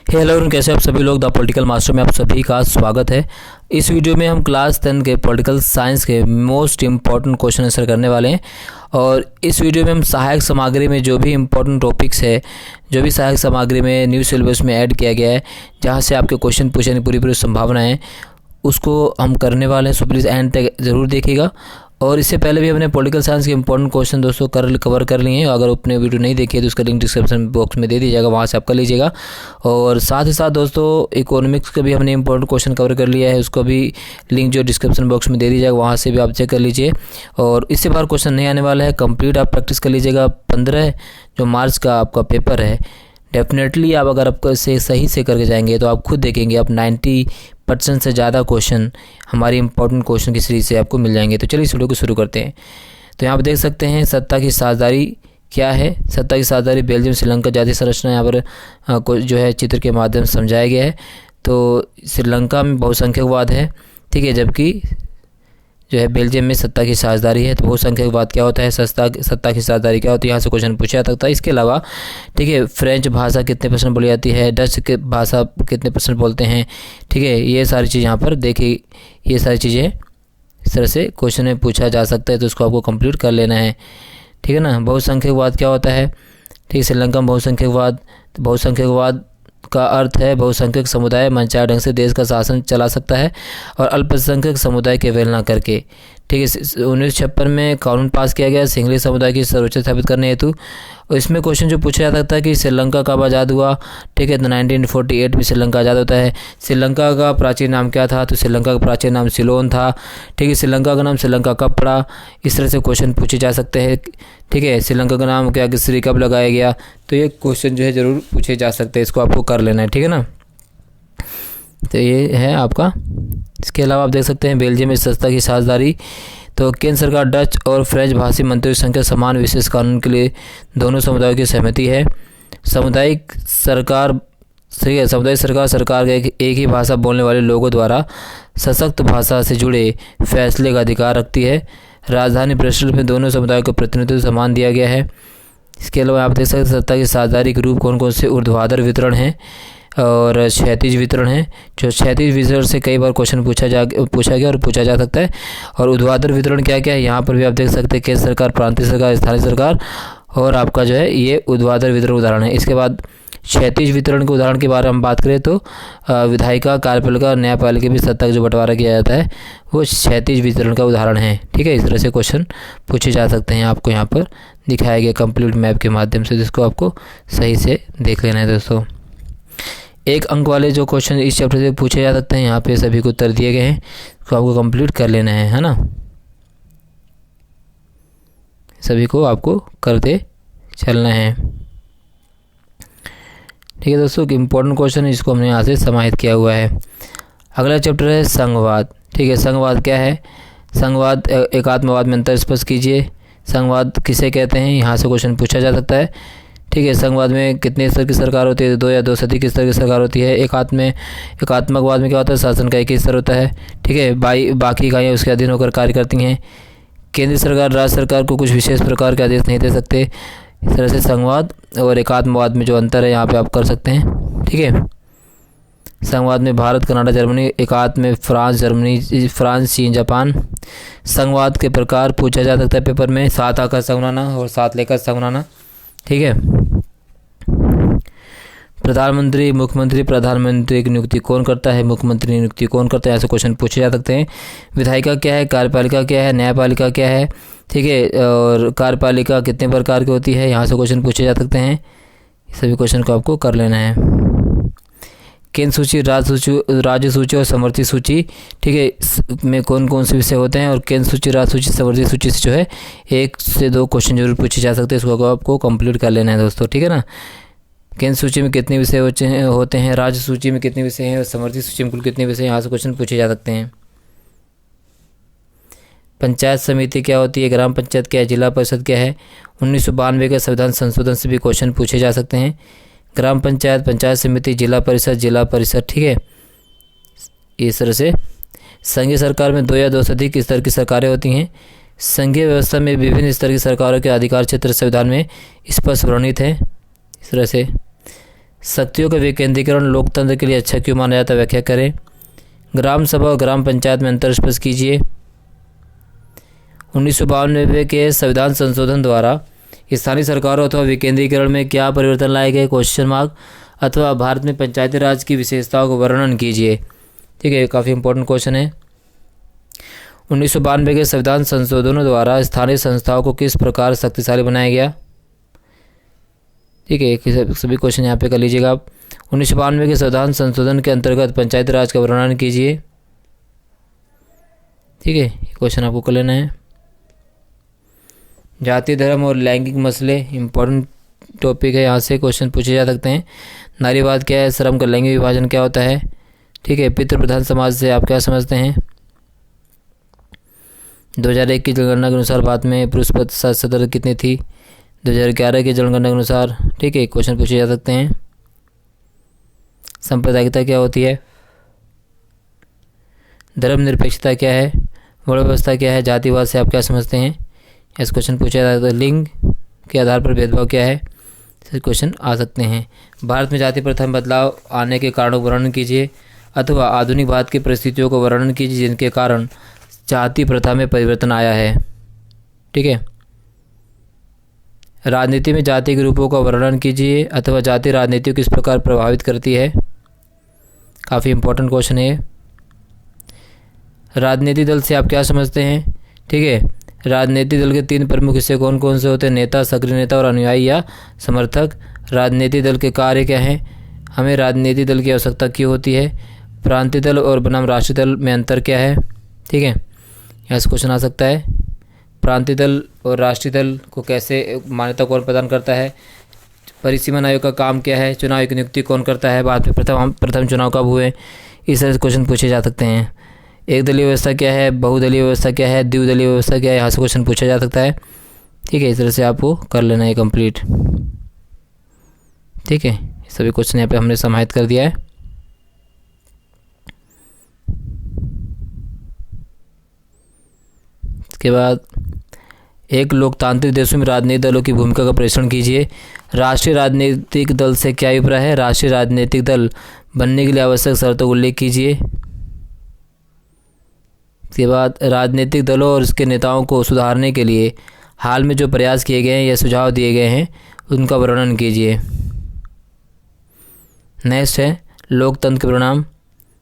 Hello everyone, कैसे आप सभी लोग। द पॉलिटिकल मास्टर में आप सभी का स्वागत है। इस वीडियो में हम क्लास 10 के पॉलिटिकल साइंस के मोस्ट इम्पॉर्टेंट क्वेश्चन आंसर करने वाले हैं। और इस वीडियो में हम सहायक सामग्री में जो भी इम्पोर्टेंट टॉपिक्स है, जो भी सहायक सामग्री में न्यू सिलेबस में ऐड किया गया है, जहाँ से आपके क्वेश्चन पूछने की पूरी संभावना है, उसको हम करने वाले हैं। सो प्लीज़ एंड तक ज़रूर देखिएगा। और इससे पहले भी हमने पॉलिटिकल साइंस के इंपॉर्टेंट क्वेश्चन दोस्तों कवर कर लिए हैं। अगर आपने वीडियो नहीं देखी है तो उसका लिंक डिस्क्रिप्शन बॉक्स में दे दीजिएगा, वहाँ से आप कर लीजिएगा। और साथ ही साथ दोस्तों इकोनॉमिक्स का भी हमने इंपॉर्टेंट क्वेश्चन कवर कर लिया है, उसका भी लिंक जो डिस्क्रिप्शन बॉक्स में दे दीजिएगा, वहाँ से भी आप चेक कर लीजिए। और इससे बाहर क्वेश्चन नहीं आने वाला है, कंप्लीट आप प्रैक्टिस कर लीजिएगा। 15 जो मार्च का आपका पेपर है, डेफिनेटली आप अगर आप से सही से करके जाएंगे तो आप खुद देखेंगे आप 90% से ज़्यादा क्वेश्चन हमारी इंपॉर्टेंट क्वेश्चन की सीरीज से आपको मिल जाएंगे। तो चलिए इस वीडियो को शुरू करते हैं। तो यहाँ पर देख सकते हैं सत्ता की साझेदारी क्या है। सत्ता की साझेदारी बेल्जियम श्रीलंका जातीय संरचना यहाँ पर जो है चित्र के माध्यम से समझाया गया है। तो श्रीलंका में बहुसंख्यकवाद है, ठीक है, जबकि जो है बेल्जियम में सत्ता की साझेदारी है। तो बहुसंख्यकवाद क्या होता है, सत्ता की साझेदारी क्या होती है, यहाँ से क्वेश्चन पूछा जा सकता है। इसके अलावा ठीक है, फ्रेंच भाषा कितने % बोली जाती है, डच के भाषा कितने % बोलते हैं, ठीक है, ये सारी चीज़ यहाँ पर देखिए, ये सारी चीज़ें इस तरह से क्वेश्चन में पूछा जा सकता है। तो इसको आपको कंप्लीट कर लेना है, ठीक है ना। बहुसंख्यकवाद क्या होता है, ठीक है, श्रीलंका में बहुसंख्यकवाद का अर्थ है बहुसंख्यक समुदाय मनचाहे ढंग से देश का शासन चला सकता है और अल्पसंख्यक समुदाय की अवहेलना करके, ठीक है। 1956 में कानून पास किया गया सिंहली समुदाय की सर्वोच्च स्थापित करने हेतु। और इसमें क्वेश्चन जो पूछा जा सकता है कि श्रीलंका कब आज़ाद हुआ, ठीक है, तो 1948 में श्रीलंका आज़ाद होता है। श्रीलंका का प्राचीन नाम क्या था, तो श्रीलंका का प्राचीन नाम सिलोन था, ठीक है। श्रीलंका का नाम श्रीलंका कब पड़ा, इस तरह से क्वेश्चन पूछे जा सकते हैं, ठीक है। श्रीलंका का नाम क्या श्री कब लगाया गया, तो ये क्वेश्चन जो है ज़रूर पूछे जा सकते हैं, इसको आपको कर लेना है, ठीक है ना। तो ये है आपका। इसके अलावा आप देख सकते हैं बेल्जियम में सत्ता की साझेदारी। तो केंद्र सरकार डच और फ्रेंच भाषी मंत्रियों की संख्या समान विशेष कानून के लिए दोनों समुदायों की सहमति है। सामुदायिक सरकार सरकार के एक ही भाषा बोलने वाले लोगों द्वारा सशक्त भाषा से जुड़े फैसले का अधिकार रखती है। राजधानी ब्रसेल्स में दोनों समुदायों को प्रतिनिधित्व समान दिया गया है। इसके अलावा आप देख सकते हैं सत्ता की साझेदारी के रूप कौन कौन से ऊर्ध्वाधर वितरण हैं और क्षैतिज वितरण है। जो क्षैतिज वितरण से कई बार क्वेश्चन पूछा गया और पूछा जा सकता है। और ऊर्ध्वाधर वितरण क्या क्या है, यहाँ पर भी आप देख सकते हैं केंद्र सरकार, प्रांतीय सरकार, स्थानीय सरकार, और आपका जो है ये ऊर्ध्वाधर वितरण उदाहरण है। इसके बाद क्षैतिज वितरण के उदाहरण के बारे में बात करें तो विधायिका, कार्यपालिका और न्यायपालिका भी सत्ता का जो बंटवारा किया जाता है वो क्षैतिज वितरण का उदाहरण है, ठीक है। इस तरह से क्वेश्चन पूछे जा सकते हैं। आपको यहाँ पर दिखाया गया कंप्लीट मैप के माध्यम से, जिसको आपको सही से देख लेना है दोस्तों। एक अंक वाले जो क्वेश्चन इस चैप्टर से पूछे जा सकते हैं, यहाँ पे सभी को उत्तर दिए गए हैं, तो आपको कंप्लीट कर लेना है ना। सभी को आपको करते चलना है, ठीक है दोस्तों। कि इम्पोर्टेंट क्वेश्चन है, इसको हमने यहाँ से समाहित किया हुआ है। अगला चैप्टर है संघवाद, ठीक है। संघवाद क्या है, संघवाद एकात्मवाद में अंतर स्पष्ट कीजिए। संघवाद किसे कहते हैं, यहाँ से क्वेश्चन पूछा जा सकता है, ठीक है। संघवाद में कितने स्तर की सरकार होती है, 2 या 2 से अधिक स्तर की सरकार होती है। एकात्मकवाद में क्या होता है, शासन का एक ही स्तर होता है, ठीक है। बाकी इकाइयाँ उसके अधीन होकर कार्य करती हैं। केंद्रीय सरकार राज्य सरकार को कुछ विशेष प्रकार के आदेश नहीं दे सकते। इस तरह से संघवाद और एकात्मवाद में जो अंतर है यहाँ पे आप कर सकते हैं, ठीक है। संघवाद में भारत, कनाडा, जर्मनी, एकात्म में फ्रांस, चीन, जापान। संघवाद के प्रकार पूछा जा सकता है पेपर में, 7 आकार संगुनाना और 7 लेकर संगुनाना, ठीक है। प्रधानमंत्री, मुख्यमंत्री, प्रधानमंत्री की नियुक्ति कौन करता है, मुख्यमंत्री की नियुक्ति कौन करता है, ऐसे क्वेश्चन पूछे जा सकते हैं। विधायिका क्या है, कार्यपालिका क्या है, न्यायपालिका क्या है, ठीक है। और कार्यपालिका कितने प्रकार की होती है, यहाँ से क्वेश्चन पूछे जा सकते हैं। सभी क्वेश्चन को आपको कर लेना है। केंद्र सूची, राज्य सूची और समवर्ती सूची, ठीक है, में कौन कौन से विषय होते हैं। और केंद्र सूची, राज्य सूची, समवर्ती सूची से जो है 1 से 2 क्वेश्चन जरूर पूछे जा सकते हैं, इसको आपको कंप्लीट कर लेना है दोस्तों, ठीक है ना। केंद्र सूची में कितने विषय होते हैं, राज्य सूची में कितने विषय हैं और समवर्ती सूची में कुल कितने विषय, यहाँ से क्वेश्चन पूछे जा सकते हैं। पंचायत समिति क्या होती है, ग्राम पंचायत क्या है, जिला परिषद क्या है। 1992 के संविधान संशोधन से भी क्वेश्चन पूछे जा सकते हैं। ग्राम पंचायत, पंचायत समिति, जिला परिषद, ठीक है। इस तरह से संघीय सरकार में 2 या 2 से अधिक स्तर की सरकारें होती हैं। संघीय व्यवस्था में विभिन्न स्तर की सरकारों के अधिकार क्षेत्र संविधान में स्पष्ट वर्णित है। इस तरह से शक्तियों का विकेंद्रीकरण लोकतंत्र के लिए अच्छा क्यों माना जाता है, व्याख्या करें। ग्राम सभा और ग्राम पंचायत में अंतर स्पष्ट कीजिए। 1992 के संविधान संशोधन द्वारा स्थानीय सरकारों अथवा विकेंद्रीकरण में क्या परिवर्तन लाए गए, क्वेश्चन मार्क। अथवा भारत में पंचायती राज की विशेषताओं को वर्णन कीजिए। ठीक है, काफ़ी इंपॉर्टेंट क्वेश्चन है। 1992 के संविधान संशोधनों द्वारा स्थानीय संस्थाओं को किस प्रकार शक्तिशाली बनाया गया। ठीक है, सभी क्वेश्चन यहाँ पे कर लीजिएगा आप। 1992 के संविधान संशोधन के अंतर्गत पंचायती राज का वर्णन कीजिए। ठीक है, ये क्वेश्चन आपको कर लेना है। जाति, धर्म और लैंगिक मसले इंपॉर्टेंट टॉपिक है, यहाँ से क्वेश्चन पूछे जा सकते हैं। नारीवाद क्या है, श्रम का लैंगिक विभाजन क्या होता है। ठीक है, पितृ प्रधान समाज से आप क्या समझते हैं। 2001 की जनगणना के अनुसार भारत में पुरुष प्रतिशत सदर कितनी थी, 2011 की जनगणना के अनुसार। ठीक है, क्वेश्चन पूछे जा सकते हैं। सांप्रदायिकता क्या होती है, धर्मनिरपेक्षता क्या है, वर्ण व्यवस्था क्या है, जातिवाद से आप क्या समझते हैं। इस क्वेश्चन पूछा जाता है। लिंग के आधार पर भेदभाव क्या है, ऐसे क्वेश्चन आ सकते हैं। भारत में जाति प्रथा में बदलाव आने के कारणों का वर्णन कीजिए। अथवा आधुनिक भारत की परिस्थितियों को वर्णन कीजिए जिनके कारण जाति प्रथा में परिवर्तन आया है। ठीक है, राजनीति में जाति के रूपों का वर्णन कीजिए। अथवा जाति राजनीति को किस प्रकार प्रभावित करती है, काफ़ी इंपॉर्टेंट क्वेश्चन है। राजनीतिक दल से आप क्या समझते हैं। ठीक है, राजनीतिक दल के 3 प्रमुख हिस्से कौन कौन से होते हैं, नेता, सक्रिय नेता और अनुयायी या समर्थक। राजनीतिक दल के कार्य क्या हैं, हमें राजनीतिक दल की आवश्यकता क्यों होती है, प्रांतीय दल और बनाम राष्ट्रीय दल में अंतर क्या है। ठीक है, यहाँ से क्वेश्चन आ सकता है। प्रांतीय दल और राष्ट्रीय दल को कैसे मान्यता कौन प्रदान करता है, परिसीमन आयोग का काम क्या है, चुनाव की नियुक्ति कौन करता है, भारत में प्रथम चुनाव कब हुए, इस तरह से क्वेश्चन पूछे जा सकते हैं। एक दलीय व्यवस्था क्या है, बहुदलीय व्यवस्था क्या है, द्विदलीय व्यवस्था क्या है, यहाँ से क्वेश्चन पूछा जा सकता है। ठीक है, इस तरह से आपको कर लेना है कंप्लीट। ठीक है, सभी क्वेश्चन यहाँ पे हमने समाहित कर दिया है। इसके बाद एक लोकतांत्रिक देशों में राजनीतिक दलों की भूमिका का परीक्षण कीजिए। राष्ट्रीय राजनीतिक दल से क्या अभिप्राय है, राष्ट्रीय राजनीतिक दल बनने के लिए आवश्यक शर्तों का उल्लेख कीजिए। इसके बाद राजनीतिक दलों और उसके नेताओं को सुधारने के लिए हाल में जो प्रयास किए गए हैं या सुझाव दिए गए हैं उनका वर्णन कीजिए। नेक्स्ट है लोकतंत्र के परिणाम।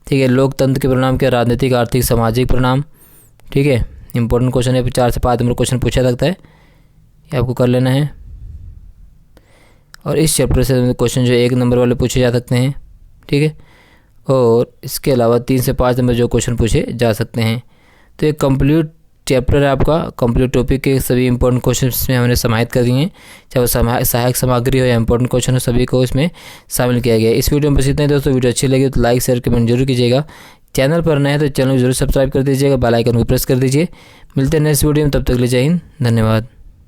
ठीक है, लोकतंत्र के परिणाम क्या, राजनीतिक, आर्थिक, सामाजिक परिणाम। ठीक है, इंपॉर्टेंट क्वेश्चन है, 4 से 5 नंबर क्वेश्चन पूछा सकता है, ये आपको कर लेना है। और इस चैप्टर से क्वेश्चन जो 1 नंबर वाले पूछे जा सकते हैं। ठीक है, और इसके अलावा 3 से 5 नंबर जो क्वेश्चन पूछे जा सकते हैं। तो एक कंप्लीट चैप्टर है आपका, कंप्लीट टॉपिक के सभी इंपॉर्टेंट क्वेश्चन इसमें हमने समाहित कर दिए हैं, चाहे वो सहायक सामग्री हो या इंपॉर्टेंट क्वेश्चन हो, सभी को इसमें शामिल किया गया है। इस वीडियो में बस इतना ही दोस्तों। वीडियो अच्छी लगी तो लाइक शेयर कमेंट जरूर कीजिएगा। चैनल पर नए हैं तो चैनल को जरूर सब्सक्राइब कर दीजिएगा, बेल आइकन को प्रेस कर दीजिए। मिलते हैं नेक्स्ट वीडियो में, तब तक के लिए जय हिंद, धन्यवाद।